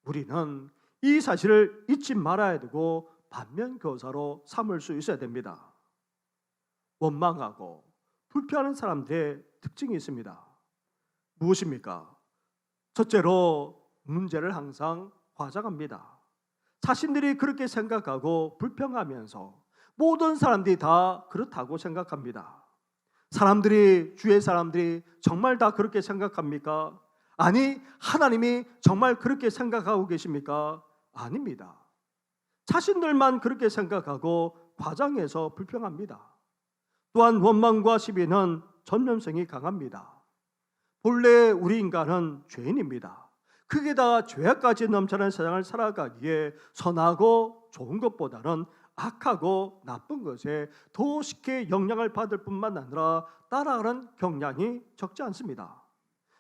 Speaker 1: 우리는 이 사실을 잊지 말아야 되고 반면교사로 삼을 수 있어야 됩니다. 원망하고 불평하는 사람들의 특징이 있습니다. 무엇입니까? 첫째로 문제를 항상 과장합니다. 자신들이 그렇게 생각하고 불평하면서 모든 사람들이 다 그렇다고 생각합니다. 주위의 사람들이 정말 다 그렇게 생각합니까? 아니, 하나님이 정말 그렇게 생각하고 계십니까? 아닙니다. 자신들만 그렇게 생각하고 과장해서 불평합니다. 또한 원망과 시비는 전염성이 강합니다. 본래 우리 인간은 죄인입니다. 그게 다 죄악까지 넘쳐나는 세상을 살아가기에 선하고 좋은 것보다는 악하고 나쁜 것에 더 쉽게 영향을 받을 뿐만 아니라 따라가는 경향이 적지 않습니다.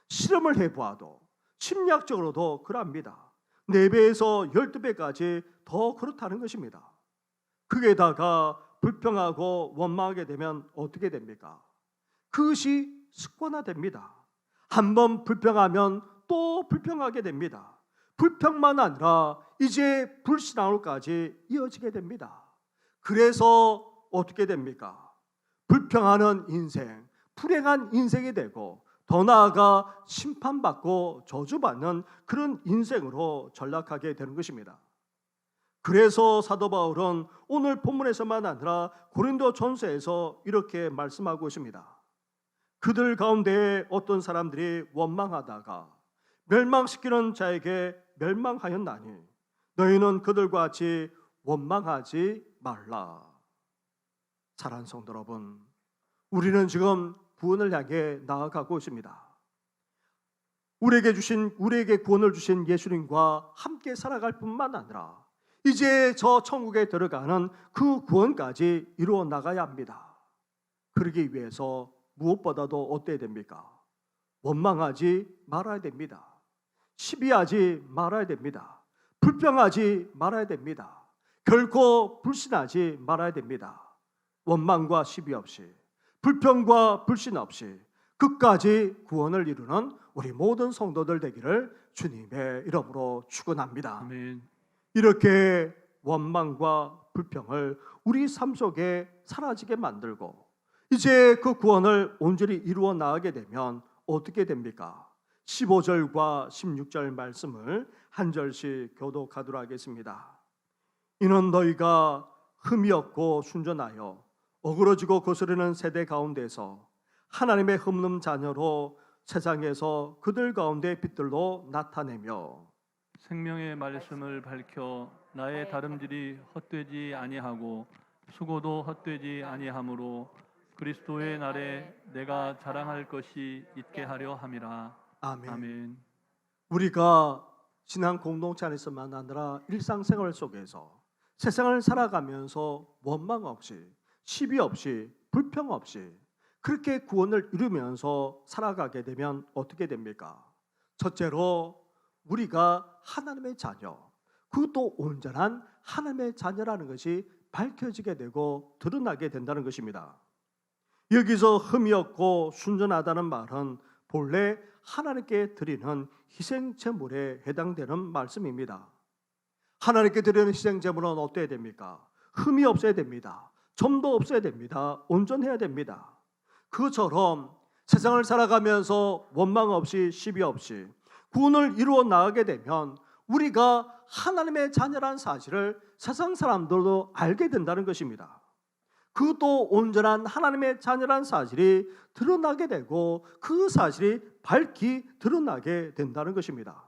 Speaker 1: 실험을 해보아도 심리학적으로도 그럽니다. 4배에서 12배까지 더 그렇다는 것입니다. 거기에다가 불평하고 원망하게 되면 어떻게 됩니까? 그것이 습관화됩니다. 한번 불평하면 또 불평하게 됩니다. 불평만 아니라 이제 불신앙으로까지 이어지게 됩니다. 그래서 어떻게 됩니까? 불평하는 인생, 불행한 인생이 되고 더 나아가 심판받고 저주받는 그런 인생으로 전락하게 되는 것입니다. 그래서 사도 바울은 오늘 본문에서만 아니라 고린도전서에서 이렇게 말씀하고 있습니다. 그들 가운데 어떤 사람들이 원망하다가 멸망시키는 자에게 멸망하였나니 너희는 그들과 같이 원망하지 말라. 사랑하는 성도 여러분, 우리는 지금 구원을 향해 나아가고 있습니다. 우리에게 구원을 주신 예수님과 함께 살아갈 뿐만 아니라 이제 저 천국에 들어가는 그 구원까지 이루어 나가야 합니다. 그러기 위해서 무엇보다도 어때야 됩니까? 원망하지 말아야 됩니다. 시비하지 말아야 됩니다. 불평하지 말아야 됩니다. 결코 불신하지 말아야 됩니다. 원망과 시비 없이, 불평과 불신 없이 끝까지 구원을 이루는 우리 모든 성도들 되기를 주님의 이름으로 축원합니다.
Speaker 2: 아멘.
Speaker 1: 이렇게 원망과 불평을 우리 삶 속에 사라지게 만들고 이제 그 구원을 온전히 이루어 나가게 되면 어떻게 됩니까? 15절과 16절 말씀을 한 절씩 교독하도록 하겠습니다. 이는 너희가 흠이 없고 순전하여 어그러지고 거스르는 세대 가운데서 하나님의 흠없는 자녀로 세상에서 그들 가운데 빛들로 나타내며
Speaker 2: 생명의 말씀을 밝혀 나의 다름질이 헛되지 아니하고 수고도 헛되지 아니하므로 그리스도의 날에 내가 자랑할 것이 있게 하려 함이라.
Speaker 1: 아멘.
Speaker 2: 아멘.
Speaker 1: 우리가 신앙 공동체 안에서만 아니라 일상생활 속에서 세상을 살아가면서 원망 없이, 시비 없이, 불평 없이 그렇게 구원을 이루면서 살아가게 되면 어떻게 됩니까? 첫째로 우리가 하나님의 자녀, 그것도 온전한 하나님의 자녀라는 것이 밝혀지게 되고 드러나게 된다는 것입니다. 여기서 흠이 없고 순전하다는 말은 본래 하나님께 드리는 희생 제물에 해당되는 말씀입니다. 하나님께 드리는 희생 제물은 어때야 됩니까? 흠이 없어야 됩니다. 점도 없어야 됩니다. 온전해야 됩니다. 그처럼 세상을 살아가면서 원망 없이 시비 없이 구원을 이루어 나가게 되면 우리가 하나님의 자녀라는 사실을 세상 사람들도 알게 된다는 것입니다. 그것도 온전한 하나님의 자녀라는 사실이 드러나게 되고 그 사실이 밝히 드러나게 된다는 것입니다.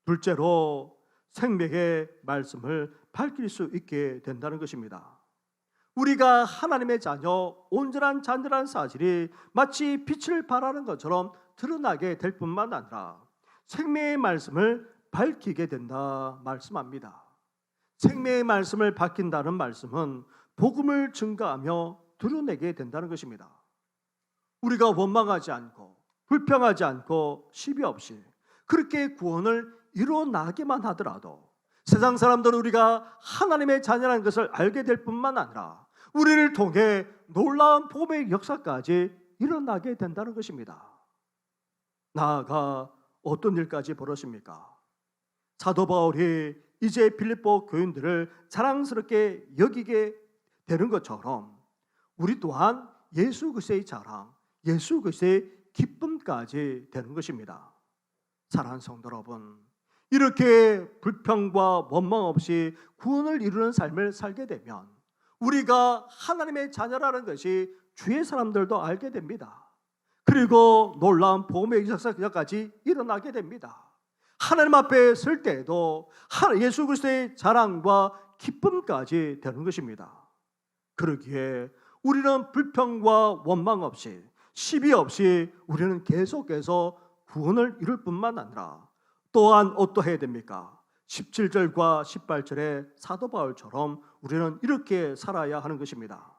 Speaker 1: 둘째로 생명의 말씀을 밝힐 수 있게 된다는 것입니다. 우리가 하나님의 자녀, 온전한 자녀라는 사실이 마치 빛을 발하는 것처럼 드러나게 될 뿐만 아니라 생명의 말씀을 밝히게 된다 말씀합니다. 생명의 말씀을 밝힌다는 말씀은 복음을 증가하며 드러내게 된다는 것입니다. 우리가 원망하지 않고 불평하지 않고 시비 없이 그렇게 구원을 이뤄나가기만 하더라도 세상 사람들은 우리가 하나님의 자녀라는 것을 알게 될 뿐만 아니라 우리를 통해 놀라운 복음의 역사까지 일어나게 된다는 것입니다. 나아가 어떤 일까지 벌어집니까? 사도 바울이 이제 빌립보 교인들을 자랑스럽게 여기게 되는 것처럼 우리 또한 예수 그리스도의 자랑, 예수 그리스도의 기쁨까지 되는 것입니다. 사랑하는 성도 여러분, 이렇게 불평과 원망 없이 구원을 이루는 삶을 살게 되면 우리가 하나님의 자녀라는 것이 주의 사람들도 알게 됩니다. 그리고 놀라운 복음의 역사까지 일어나게 됩니다. 하나님 앞에 설 때에도 예수 그리스도의 자랑과 기쁨까지 되는 것입니다. 그러기에 우리는 불평과 원망 없이 시비 없이 우리는 계속해서 구원을 이룰 뿐만 아니라 또한 어떠해야 됩니까? 17절과 18절의 사도 바울처럼 우리는 이렇게 살아야 하는 것입니다.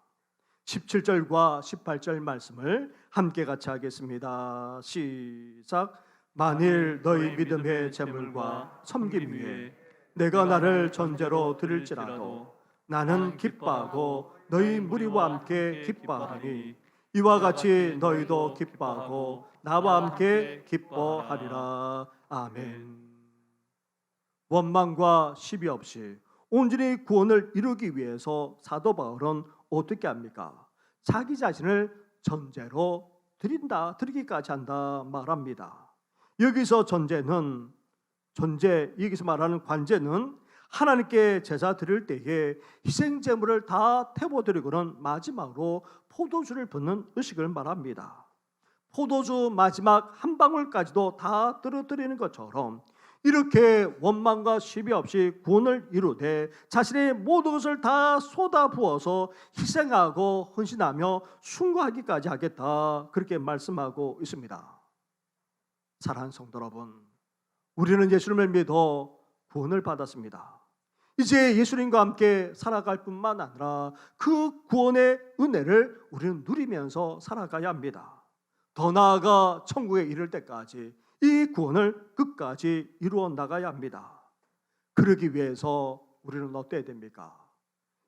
Speaker 1: 17절과 18절 말씀을 함께 같이 하겠습니다. 시작. 만일 너희 믿음의 재물과 섬김 위에 내가 나를 전제로 드릴지라도 나는 기뻐하고 너희 무리와 함께 기뻐하리니 이와 같이 너희도 기뻐하고 나와 함께 기뻐하리라. 아멘. 원망과 시비 없이 온전히 구원을 이루기 위해서 사도 바울은 어떻게 합니까? 자기 자신을 전제로 드리기까지 한다 말합니다. 여기서 여기서 말하는 관제는 하나님께 제사 드릴 때에 희생 제물을 다 태워드리고는 마지막으로 포도주를 붓는 의식을 말합니다. 포도주 마지막 한 방울까지도 다 떨어뜨리는 것처럼 이렇게 원망과 시비 없이 구원을 이루되 자신의 모든 것을 다 쏟아부어서 희생하고 헌신하며 순교하기까지 하겠다, 그렇게 말씀하고 있습니다. 사랑하는 성도 여러분, 우리는 예수님을 믿어 구원을 받았습니다. 이제 예수님과 함께 살아갈 뿐만 아니라 그 구원의 은혜를 우리는 누리면서 살아가야 합니다. 더 나아가 천국에 이를 때까지 이 구원을 끝까지 이루어 나가야 합니다. 그러기 위해서 우리는 어때야 됩니까?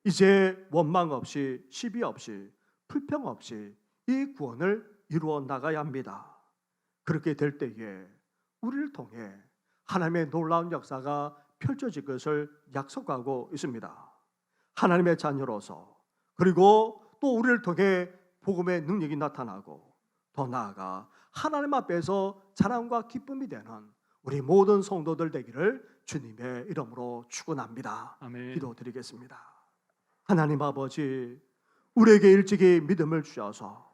Speaker 1: 이제 원망 없이 시비 없이 불평 없이 이 구원을 이루어 나가야 합니다. 그렇게 될 때에 우리를 통해 하나님의 놀라운 역사가 펼쳐질 것을 약속하고 있습니다. 하나님의 자녀로서, 그리고 또 우리를 통해 복음의 능력이 나타나고 더 나아가 하나님 앞에서 자랑과 기쁨이 되는 우리 모든 성도들 되기를 주님의 이름으로 축원합니다.
Speaker 2: 아멘.
Speaker 1: 기도드리겠습니다. 하나님 아버지, 우리에게 일찍이 믿음을 주셔서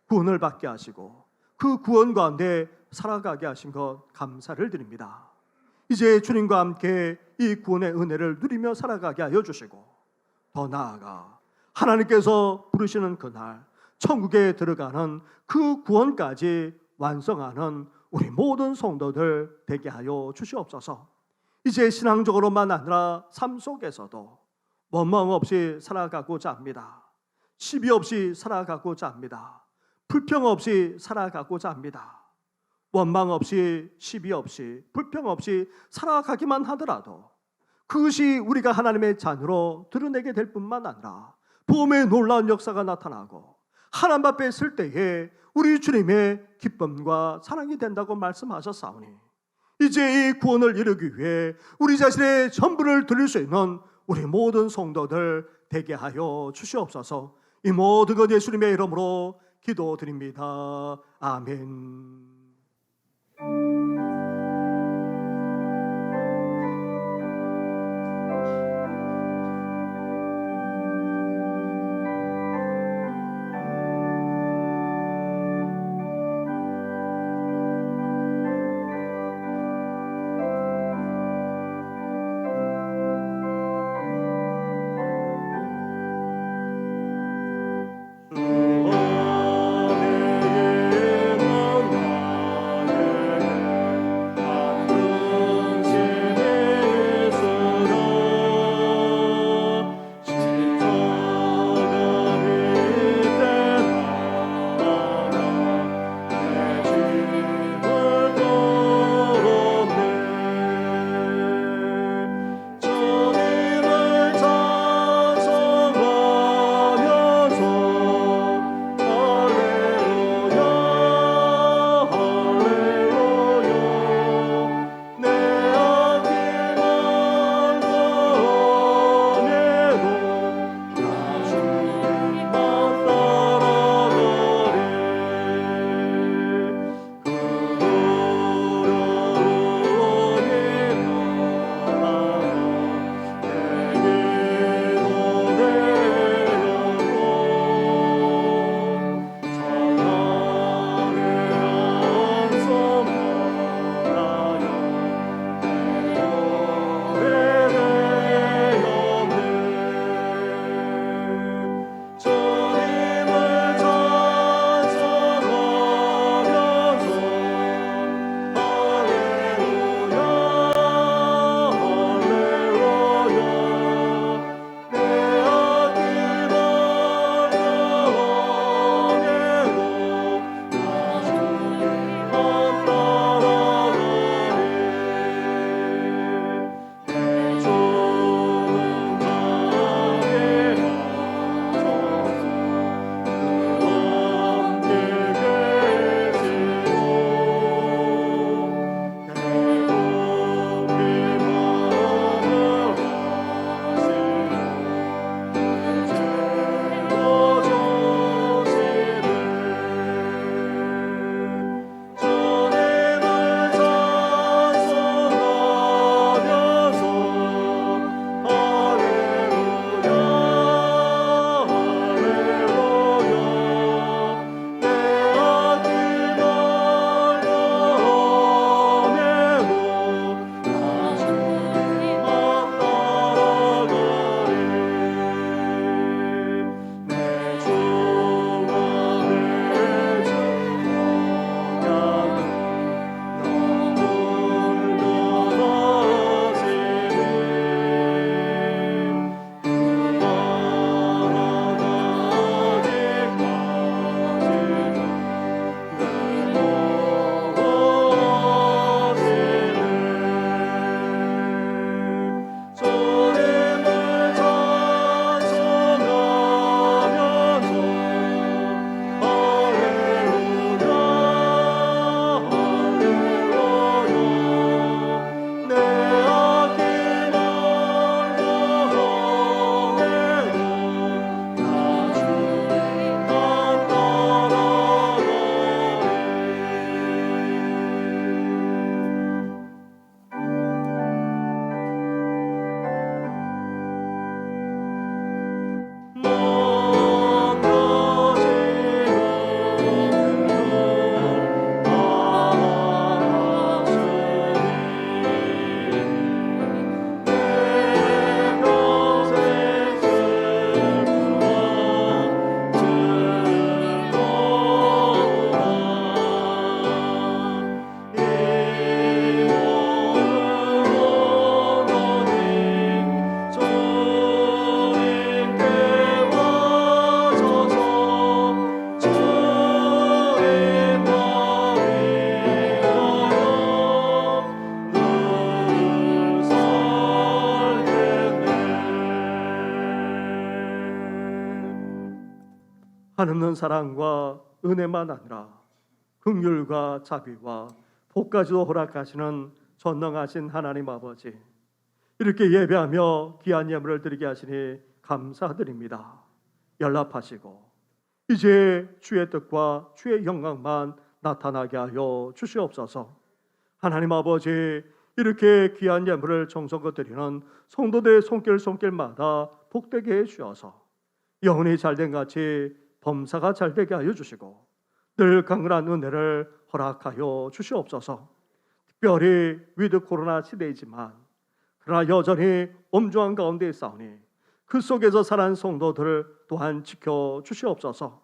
Speaker 1: 구원을 받게 하시고 그 구원 가운데 살아가게 하신 것 감사를 드립니다. 이제 주님과 함께 이 구원의 은혜를 누리며 살아가게 하여 주시고 더 나아가 하나님께서 부르시는 그날 천국에 들어가는 그 구원까지 완성하는 우리 모든 성도들 되게 하여 주시옵소서. 이제 신앙적으로만 아니라 삶 속에서도 원망 없이 살아가고자 합니다. 시비 없이 살아가고자 합니다. 불평 없이 살아가고자 합니다. 원망 없이 시비 없이 불평 없이 살아가기만 하더라도 그것이 우리가 하나님의 자녀로 드러내게 될 뿐만 아니라 복음의 놀라운 역사가 나타나고 하나님 앞에 설 때에 우리 주님의 기쁨과 사랑이 된다고 말씀하셨사오니 이제 이 구원을 이루기 위해 우리 자신의 전부를 드릴 수 있는 우리 모든 성도들 되게 하여 주시옵소서. 이 모든 것 예수님의 이름으로 기도드립니다. 아멘. 한없는 사랑과 은혜만 아니라 긍휼과 자비와 복까지도 허락하시는 전능하신 하나님 아버지, 이렇게 예배하며 귀한 예물을 드리게 하시니 감사드립니다. 연락하시고 이제 주의 뜻과 주의 영광만 나타나게 하여 주시옵소서. 하나님 아버지, 이렇게 귀한 예물을 정성껏 드리는 성도들의 손길마다 복되게 해 주셔서 영혼이 잘된 같이 범사가 잘되게 하여 주시고 늘 강건한 은혜를 허락하여 주시옵소서. 특별히 위드 코로나 시대이지만 그러나 여전히 엄중한 가운데 있사오니 그 속에서 살아난 성도들을 또한 지켜 주시옵소서.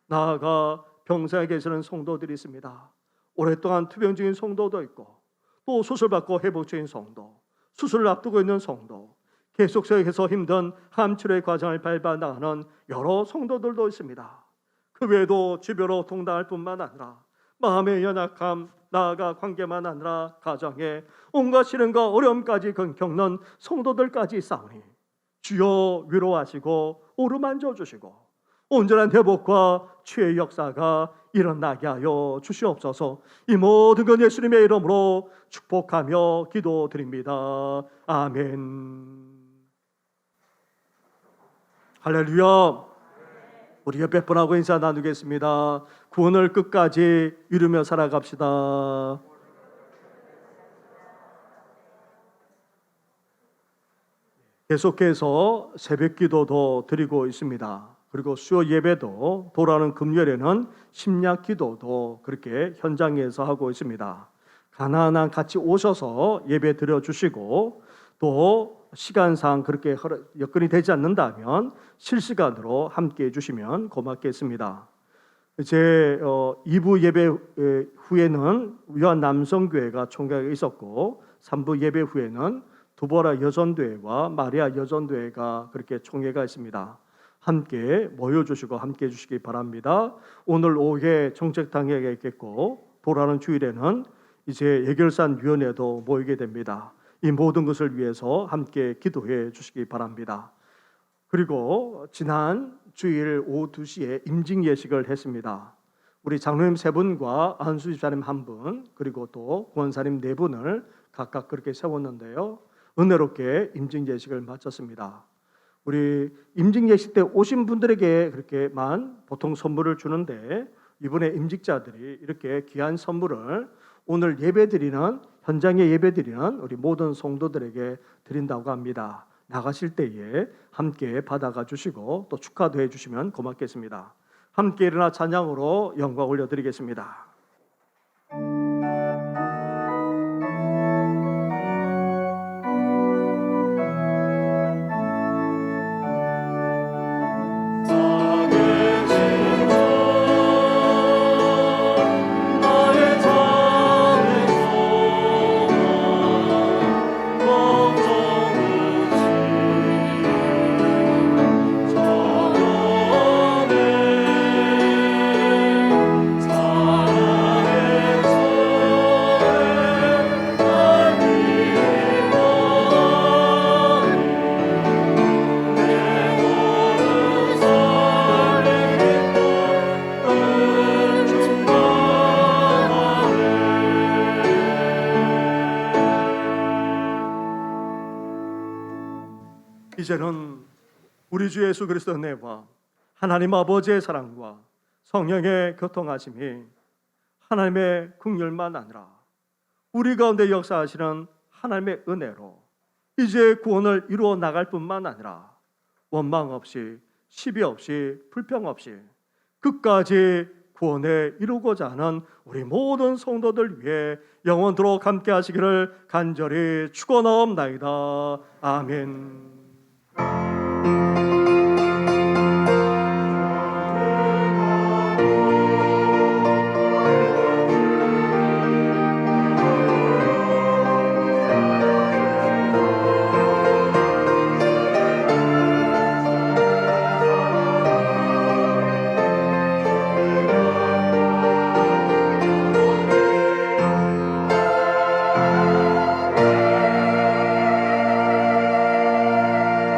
Speaker 1: 나아가 병상에 계시는 성도들이 있습니다. 오랫동안 투병 중인 성도도 있고 또 수술받고 회복 중인 성도, 수술을 앞두고 있는 성도, 계속해서 힘든 암 치료의 과정을 밟아 나가는 여러 성도들도 있습니다. 그 외에도 주변으로 동당할 뿐만 아니라 마음의 연약함, 나아가 관계만 아니라 가정에 온갖 시련과 어려움까지 겪는 성도들까지 있사오니 주여 위로하시고 오르만져 주시고 온전한 회복과 치유의 역사가 일어나게 하여 주시옵소서. 이 모든 것 예수님의 이름으로 축복하며 기도드립니다. 아멘. 할렐루야. 우리 옆에 분하고 인사 나누겠습니다. 구원을 끝까지 이루며 살아갑시다. 계속해서 새벽 기도도 드리고 있습니다. 그리고 수요 예배도 돌아오는 금요일에는 심야 기도도 그렇게 현장에서 하고 있습니다. 가나안 같이 오셔서 예배 드려주시고 또 시간상 그렇게 여건이 되지 않는다면 실시간으로 함께 해주시면 고맙겠습니다. 이제 2부 예배 후에는 위안 남성교회가 총회가 있었고 3부 예배 후에는 두보라 여전교회와 마리아 여전교회가 그렇게 총회가 있습니다. 함께 모여주시고 함께 해주시기 바랍니다. 오늘 오후에 정책당회가 있겠고 돌아오는 주일에는 이제 예결산 위원회도 모이게 됩니다. 이 모든 것을 위해서 함께 기도해 주시기 바랍니다. 그리고 지난 주일 오후 2시에 임직 예식을 했습니다. 우리 장로님 3분과 안수 집사님 1분 그리고 또 권사님 4분을 각각 그렇게 세웠는데요. 은혜롭게 임직 예식을 마쳤습니다. 우리 임직 예식 때 오신 분들에게 그렇게만 보통 선물을 주는데 이번에 임직자들이 이렇게 귀한 선물을 오늘 예배드리는 현장에 예배드리는 우리 모든 성도들에게 드린다고 합니다. 나가실 때에 함께 받아가 주시고 또 축하도 해주시면 고맙겠습니다. 함께 일어나 찬양으로 영광 올려드리겠습니다. 이제는 우리 주 예수 그리스도의 은혜와 하나님 아버지의 사랑과 성령의 교통하심이 하나님의 긍휼만 아니라 우리 가운데 역사하시는 하나님의 은혜로 이제 구원을 이루어 나갈 뿐만 아니라 원망 없이 시비 없이 불평 없이 끝까지 구원에 이루고자 하는 우리 모든 성도들 위해 영원토록 함께 하시기를 간절히 축원하옵나이다. 아멘.